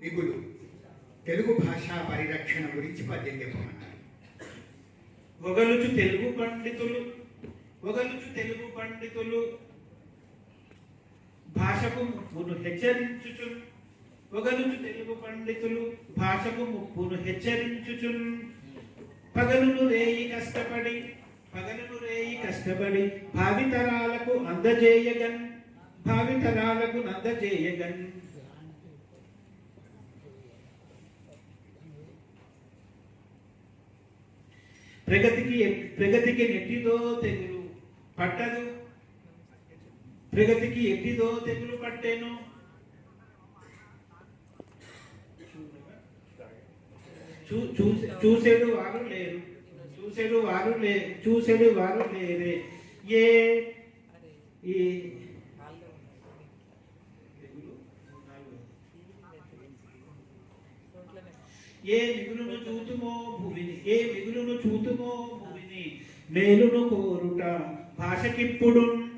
మిగులు తెలుగు భాషా పరిరక్షణ గురించి పద్యం చెప్పమన్నారు. ఒగలుచు తెలుగు పండితులు భాషకు ముప్పును హెచ్చరించుచున్. ఒగలుచు తెలుగు పండితులు భాషకు ముప్పును హెచ్చరించుచున్. పగలును రేయి కష్టపడి భావితరాలకు అందజేయగన్. ప్రగతికి నెట్టిదో తెగులు పట్టదు. ప్రగతికి ఎట్టిదో తెగులు పట్టెను. చూసేడు వారు లేరే. ఏ మిగులును చూతుమో భూమిని మేలును కోరుట భాషకిప్పుడు.